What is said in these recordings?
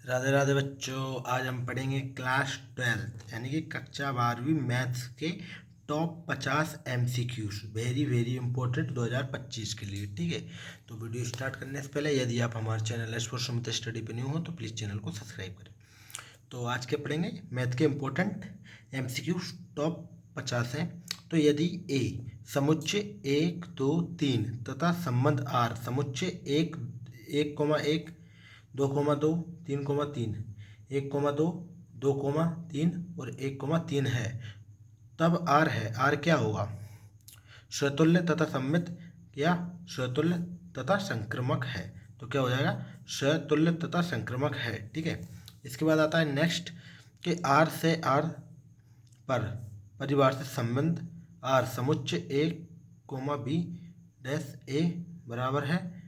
राधे राधे बच्चों। आज हम पढ़ेंगे क्लास 12 यानी कि कक्षा 12वीं मैथ्स के top 50 MCQs very very important 2025 के लिए। ठीक है, तो वीडियो स्टार्ट करने से पहले यदि आप हमारे चैनल एस4 सुमित स्टडी पे न्यू हो तो प्लीज़ चैनल को सब्सक्राइब करें। तो आज के पढ़ेंगे मैथ के इम्पोर्टेंट MCQs टॉप 50 हैं। तो यदि ए समुच्चय 1 2 3 तथा संबंध आर समुच्चय 1 1,1 2,2 3,3 1,2 2,3 और 1,3 है, तब आर है। आर क्या होगा? स्वतुल्य तथा सममित या स्वतुल्य तथा संक्रमक है। तो क्या हो जाएगा? स्वतुल्य तथा संक्रमक है। ठीक है, इसके बाद आता है नेक्स्ट कि आर से आर पर परिवार से संबंध आर समुच्चय ए कोमा बी डैश ए बराबर है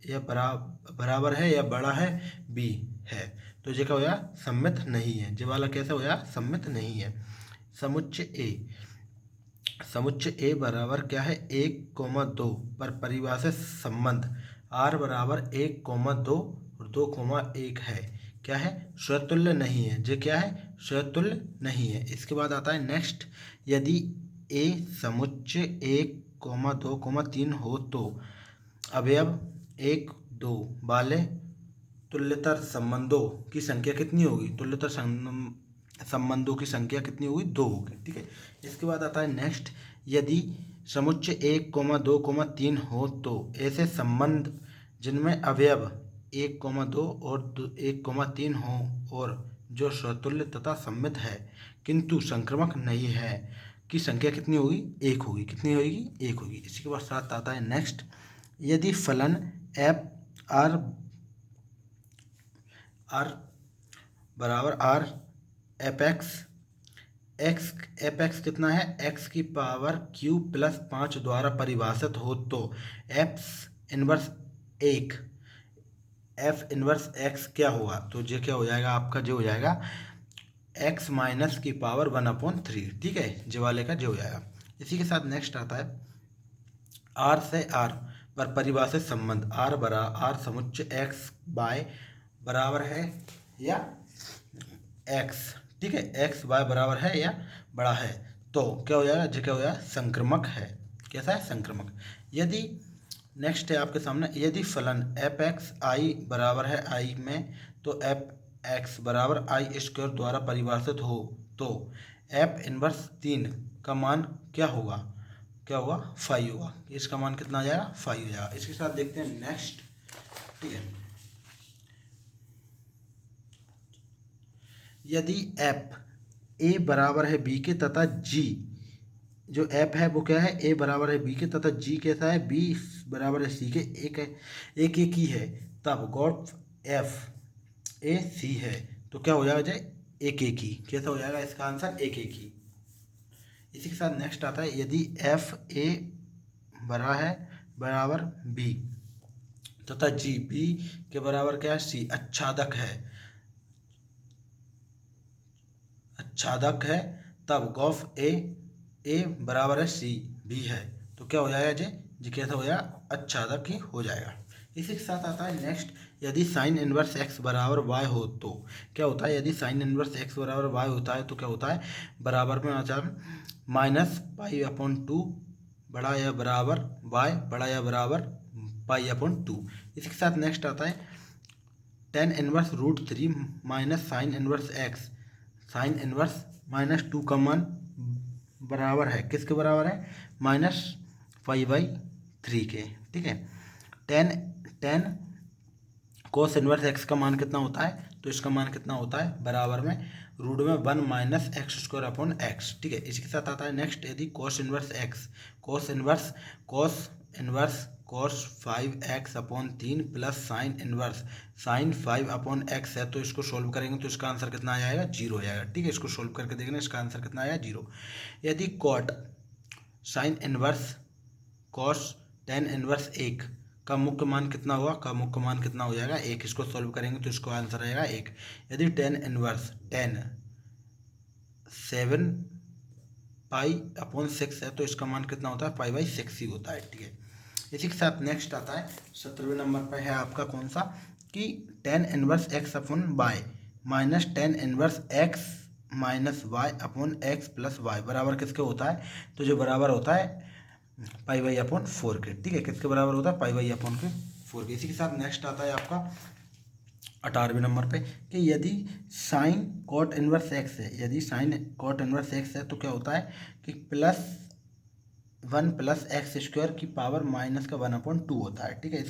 या बराबर है या बड़ा है बी है। तो ये क्या होया? सम्मित नहीं है। ये वाला कैसे होया? सम्मित नहीं है। समुच्चय ए बराबर क्या है? 1,2 पर परिभाषित संबंध आर बराबर 1,2 और 2,1 है। क्या है? स्वतुल्य नहीं है। ये क्या है? स्वतुल्य नहीं है। इसके बाद आता है नेक्स्ट, यदि ए समुच्चय 1,2,3 हो तो अवयव 1 2 वाले तुल्यतर संबंधों की संख्या कितनी होगी? तुल्यतर संबंधों की संख्या कितनी होगी? 2 होगी। ठीक है, इसके बाद आता है नेक्स्ट, यदि समुच्चय 1,2,3 हो तो ऐसे संबंध जिनमें अवयव 1,2 और 1,3 हो और जो स्वतुल्य तथा सम्मित है किंतु संक्रमक नहीं है की संख्या कितनी होगी? 1 होगी। कितनी होगी? 1 होगी। इसी के बाद साथ आता है नेक्स्ट, यदि फलन एफ आर बराबर आर एफ एक्स कितना है? एक्स की पावर क्यू प्लस 5 द्वारा परिभाषित हो तो एफ इनवर्स एक्स क्या होगा? तो ये क्या हो जाएगा आपका? जो हो जाएगा एक्स माइनस की पावर 1/3। ठीक है, जे वाले का जो हो जाएगा। इसी के साथ नेक्स्ट आता है आर से आर पर परिभाषित संबंध आर समुच्चय एक्स बाय बराबर है या एक्स। ठीक है, एक्स बाय बराबर है या बड़ा है तो क्या हो जाएगा? जो क्या हो जाएगा? संक्रमक है। कैसा है? संक्रमक। यदि नेक्स्ट है आपके सामने, यदि फलन एफ एक्स आई बराबर है आई में तो एफ एक्स बराबर आई स्क्वायर द्वारा परिभाषित हो तो एफ इनवर्स 3 का मान क्या होगा? क्या होगा? 5 होगा। इसका मान कितना आ जाएगा? 5 हो जाएगा। इसके साथ देखते हैं नेक्स्ट। ठीक है, यदि एफ ए बराबर है बी के तथा जी, जो एफ है वो क्या है? ए बराबर है बी के तथा जी कैसा है? बी बराबर है सी के, एक है एक एक ही है, तब गॉड एफ ए सी है। तो क्या हो जाएगा? एक एक ही। कैसा हो जाएगा इसका आंसर? एक एक ही। इसी के साथ नेक्स्ट आता है, यदि एफ ए बराबर बी तथा जी बी के बराबर क्या है? सी अच्छादक है, तब गॉफ ए बराबर है सी भी है। तो क्या हो जाएगा? जी कैसा हो जाएगा? अच्छादक ही हो जाएगा। इसी के साथ आता है नेक्स्ट, यदि साइन इनवर्स एक्स बराबर वाई हो तो क्या होता है? यदि साइन इनवर्स एक्स बराबर वाई होता है तो क्या होता है? बराबर में आता है -π/2 बड़ा या बराबर वाई बड़ा या बराबर π/2। इसी के साथ नेक्स्ट आता है tan inverse √3 minus sign inverse x. Sine inverse -2 का मान बराबर है किसके बराबर है? -π/3 के। ठीक है, टेन कोस इनवर्स एक्स का मान कितना होता है? तो इसका मान कितना होता है? बराबर में √1 माइनस x²/x। ठीक है, इसके साथ आता है नेक्स्ट, यदि cos inverse cos 5x/3 plus sign 5/x है तो इसको सोल्व करेंगे तो इसका आंसर कितना आ जाएगा? 0 हो जाएगा। ठीक है, इसको सोल्व करके देखना, इसका आंसर कितना आया? 0। यदि cot sine inverse cos tan inverse 1 का मुख्य मान कितना हुआ? का मुख्य मान कितना हो जाएगा? 1। इसको सोल्व करेंगे तो इसको आंसर आएगा 1। यदि टेन 7π/6 है तो इसका मान कितना होता है? π/6 ही होता है। ठीक है, इसी के साथ नेक्स्ट आता है 17वें नंबर पर है आपका कौन सा कि tan inverse x upon y minus tan inverse x minus y upon x plus y बराबर किसके होता है, तो जो बराबर होता है पाई वाई अपॉन 4 के। ठीक है, किसके बराबर होता है, पाई वाई अपॉन के 4 के। इसी के साथ नेक्स्ट आता है आपका 18वें नंबर पे कि यदि साइन कॉट इनवर्स एक्स है, यदि साइन कॉट इनवर्स एक्स है तो क्या होता है कि प्लस 1 प्लस एक्स स्क्वायर की पावर माइनस का 1/2 होता है। ठीक है,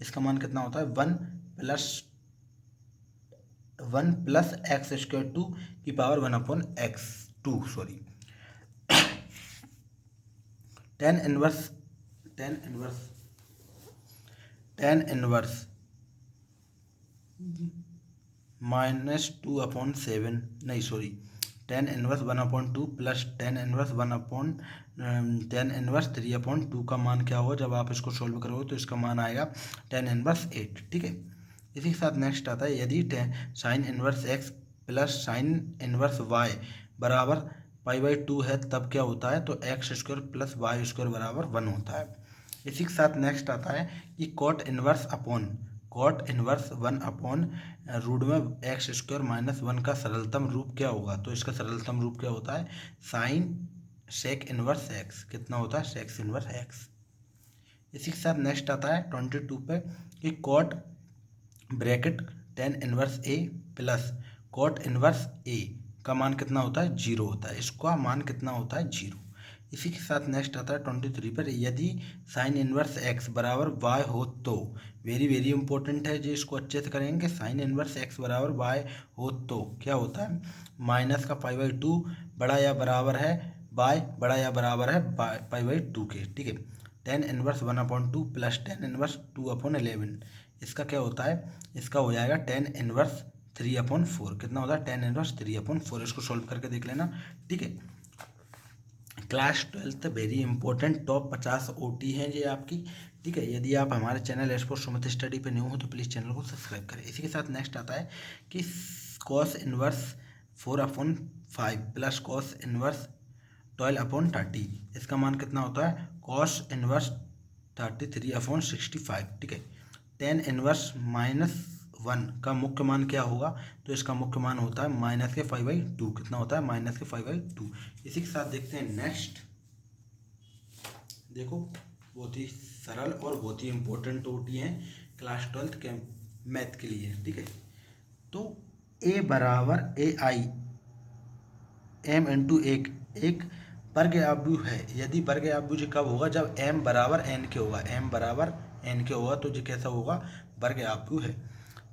इसका मान कितना होता है, 1 प्लस एक्स स्क्वायर 2 की power 1/x2 sorry. Tan inverse -2/7 नहीं sorry, tan inverse 1/2 plus tan inverse 3/2 का मान क्या होगा, जब आप इसको सोल्व करोगे तो इसका मान आएगा टेन इनवर्स 8। ठीक है, इसी के साथ नेक्स्ट आता है यदि sine inverse x plus sine inverse y बराबर पाई/2 है तब क्या होता है, तो x square plus y square बराबर 1 होता है। इसी के साथ नेक्स्ट आता है कि कॉट इनवर्स 1/रूट में एक्स स्क्वायर माइनस 1 का सरलतम रूप क्या होगा, तो इसका सरलतम रूप क्या होता है, साइन सेक इनवर्स एक्स कितना होता है, सेक्स इनवर्स एक्स। इसी के साथ नेक्स्ट आता है 22 पे कि कॉट ब्रैकेट टेन इनवर्स ए प्लस कॉट इनवर्स ए का मान कितना होता है, 0 होता है। इसका मान कितना होता है, 0। इसी के साथ नेक्स्ट आता है 23 पर यदि साइन इनवर्स एक्स बराबर वाई हो तो, वेरी वेरी इंपॉर्टेंट है जी, इसको अच्छे से करेंगे। साइन इनवर्स एक्स बराबर वाई हो तो क्या होता है, माइनस का पाई/2 बड़ा या बराबर है वाई बड़ा या बराबर है पाई/2 के। ठीक है, tan inverse 1/2 plus tan inverse 2/11 इसका क्या होता है, इसका हो जाएगा टेन इनवर्स 3/4 कितना होता है, टेन इनवर्स 3/4। इसको सोल्व करके देख लेना। ठीक है, class 12 very important top 50 OT हैं ये आपकी। ठीक है, यदि आप हमारे चैनल स्पोर्ट्स सुमित स्टडी पे न्यू हो तो प्लीज़ चैनल को सब्सक्राइब करें। इसी के साथ नेक्स्ट आता है कि cos inverse 4/5 plus cos inverse 12/30 इसका मान कितना होता है, कॉस इनवर्स 33/65। ठीक है, टेन इनवर्स -1 का मुख्य मान क्या होगा, तो इसका मुख्य मान होता है माइनस के 5/2 कितना होता है, माइनस के 5/2। इसी के साथ देखते हैं नेक्स्ट, देखो बहुत ही सरल और बहुत ही इंपॉर्टेंट OT हैं क्लास 12 के मैथ के लिए। ठीक है, तो A बराबर AI m इंटू एक वर्ग आव्यूह है। यदि वर्ग आव्यूह कब होगा, जब m बराबर n के होगा, m बराबर n के होगा तो जो कैसा होगा, वर्ग आव्यूह है।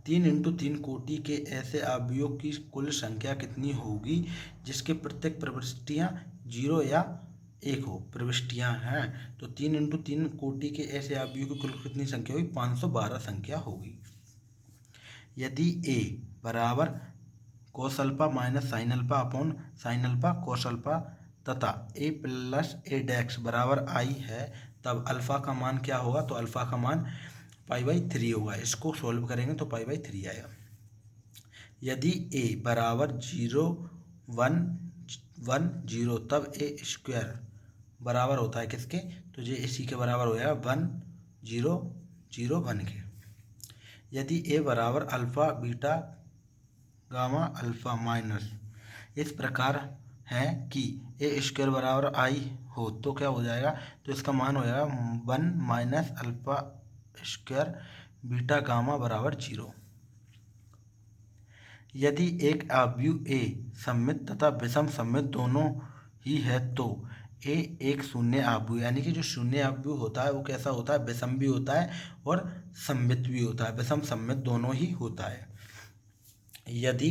3 × 3 कोटि के ऐसे आव्यूहों की कुल संख्या कितनी होगी जिसके प्रत्येक प्रविष्टियां 0 या 1 हो, प्रविष्टियां हैं तो 3 × 3 कोटि के ऐसे आव्यूहों की कुल कितनी संख्या होगी, 512 संख्या होगी। यदि A बराबर cos alpha minus sine alpha upon sine alpha cos alpha तथा A प्लस A डैक्स बराबर I है तब अल्फा का मान क्या होगा, तो अल्फा का मान पाई/3 होगा। इसको सोल्व करेंगे तो पाई/3 आएगा। यदि A बराबर 0 1 1 0 तब A स्क्वायर बराबर होता है किसके, तो ये इसी के बराबर हो जाएगा 1 0 0 1 के। यदि A बराबर alpha beta gamma alpha minus इस प्रकार है कि A स्क्वायर बराबर I हो तो क्या हो जाएगा, तो इसका मान हो जाएगा 1 minus alpha square beta gamma बराबर 0। यदि एक आव्यूह A सममित तथा विषम सममित दोनों ही है तो A एक शून्य आव्यूह, यानी कि जो शून्य आव्यूह होता है वो कैसा होता है, विषम भी होता है और सममित भी होता है, विषम सममित दोनों ही होता है। यदि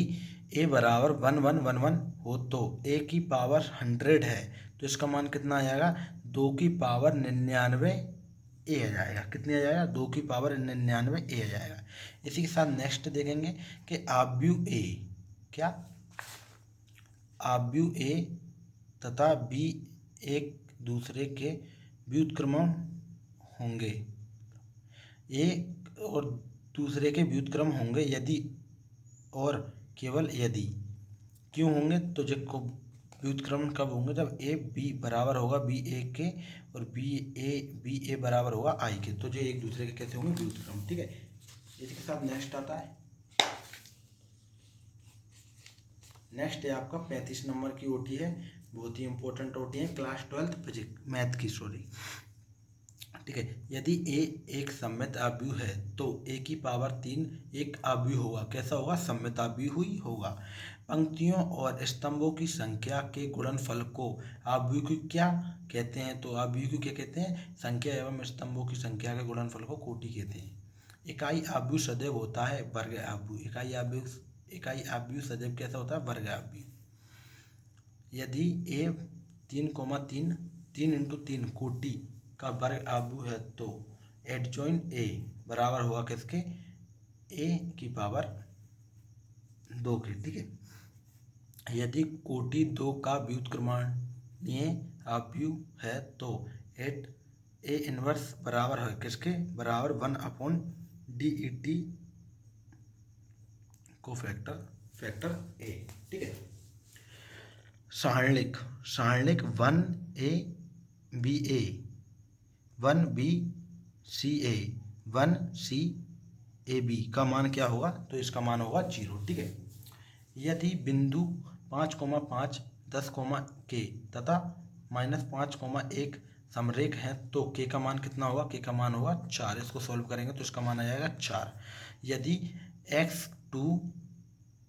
A बराबर 1 1 1 1 हो तो A की पावर 100 है तो इसका मान कितना आ जाएगा, 2 की पावर 99 A आ जाएगा। कितनी आ जाएगा, 2 की पावर 99 A आ जाएगा। इसी के साथ नेक्स्ट देखेंगे कि आव्यूह A क्या, आव्यूह A तथा B एक दूसरे के व्युत्क्रम होंगे, एक और दूसरे के व्युत्क्रम होंगे यदि और केवल यदि, क्यों होंगे, तो जो व्युत्क्रम कब होंगे, जब A B बराबर होगा B A के और B A बराबर होगा I के, तो जो एक दूसरे के कैसे होंगे, व्युत्क्रम। ठीक है, इसी के साथ नेक्स्ट आता है, नेक्स्ट है आपका 35 नंबर की ओटी है, बहुत ही इंपॉर्टेंट ओटी है, क्लास 12 फिजिक्स मैथ की, सॉरी, ठीक है। यदि ए एक सममित आव्यूह है तो ए की पावर 3 एक आव्यूह होगा। कैसा होगा? सममित आव्यूह ही होगा। पंक्तियों और स्तंभों की संख्या के गुणनफल को आव्यूह क्या कहते हैं? तो आव्यूह क्या कहते हैं? संख्या एवं स्तंभों की संख्या के गुणनफल को कोटि कहते हैं। इकाई आव्यूह सदैव होता है वर्ग आव्यूह। इकाई आव्यूह सदैव कैसा होता है? वर्ग आव्यूह। यदि ए 3,3 3 × 3 कोटि का वर्ग आव्यूह है तो एडजॉइंट ए बराबर होगा किसके? ए की पावर 2 के, ठीक है। यदि कोटि 2 का व्युत्क्रमणीय आव्यूह है तो ए इनवर्स बराबर है किसके? बराबर 1/DET को फैक्टर ए, ठीक है। सारणिक 1ABA 1BCA 1CAB का मान क्या होगा? तो इसका मान होगा 0, ठीक है। यदि बिंदु 5,5 10, k तथा -5,1 समरेख हैं तो k का मान कितना होगा? k का मान होगा 4। इसको सॉल्व करेंगे तो इसका मान आ जाएगा 4। यदि x2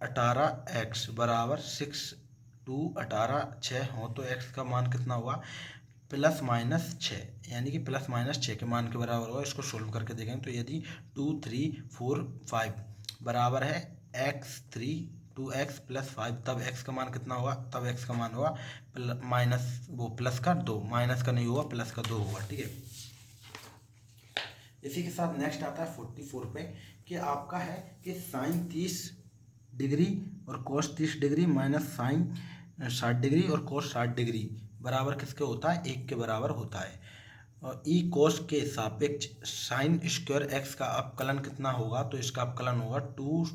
18x बराबर 6 18 6 हो तो x का मान कितना होगा? +-6, यानी कि +-6 के मान के बराबर होगा। इसको सोल्व करके देखेंगे तो यदि 2 3 4 5 बराबर है x3 2x + 5 तब x का मान कितना होगा? तब x का मान होगा प्लस का 2, माइनस का नहीं होगा, प्लस का 2 होगा, ठीक है। इसी के साथ नेक्स्ट आता है 44 पे कि आपका है कि साइन 30 डिग्री और कोस 30 डिग्री माइनस साइन 60 डिग्री और कोस 60 डिग्री बराबर किसके होता है? 1 के बराबर होता है। और ई कोस के सापेक्ष साइन स्क्वायर एक्स का अपकलन कितना होगा? तो इसका अपकलन होगा 2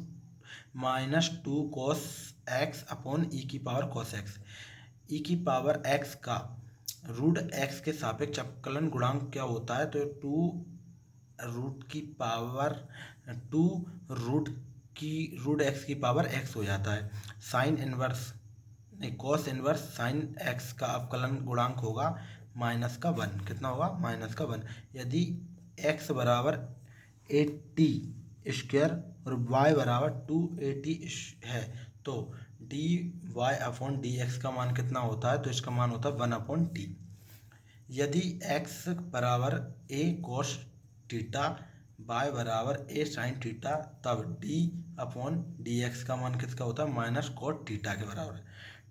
- 2 cos x अपॉन ई की पावर cos x। ई की पावर x का रूट x के सापेक्ष अपकलन गुणांक क्या होता है? तो 2 रूट x की पावर x हो जाता है। साइन इनवर्स नहीं, कॉस इनवर्स साइन x का अपकलन गुणांक होगा -1। कितना होगा? -1। यदि x बराबर 80² और y बराबर 280 है तो dy/dx का मान कितना होता है? तो इसका मान होता है 1/t। यदि x बराबर a cos थीटा y बराबर a sin थीटा तब d/dx का मान किसका होता है? -cos थीटा के बराबर,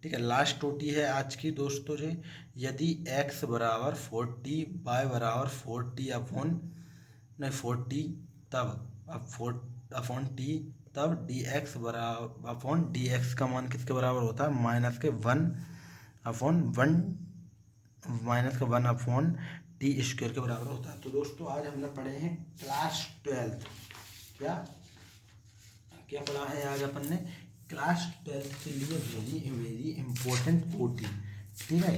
ठीक है। लास्ट ओटी है आज की दोस्तों जी। यदि x बराबर 40 y बराबर 40 तब dx बराबर dx का मान किसके बराबर होता है? -1/t² के बराबर होता है। तो दोस्तों आज हमने पढ़े हैं क्लास 12। क्या पढ़ा है आज अपन ने? क्लास 12 के लिए वेरी इंपॉर्टेंट ओटी, ठीक है।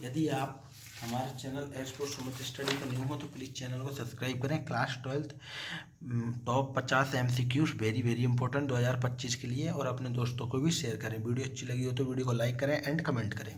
यदि आप हमारे चैनल एस्ट्रो सुमित स्टडी पर न्यू हो तो प्लीज़ चैनल को सब्सक्राइब करें। Class 12 top 50 MCQs very important 2025 के लिए, और अपने दोस्तों को भी शेयर करें। वीडियो अच्छी लगी हो तो वीडियो को लाइक करें एंड कमेंट करें।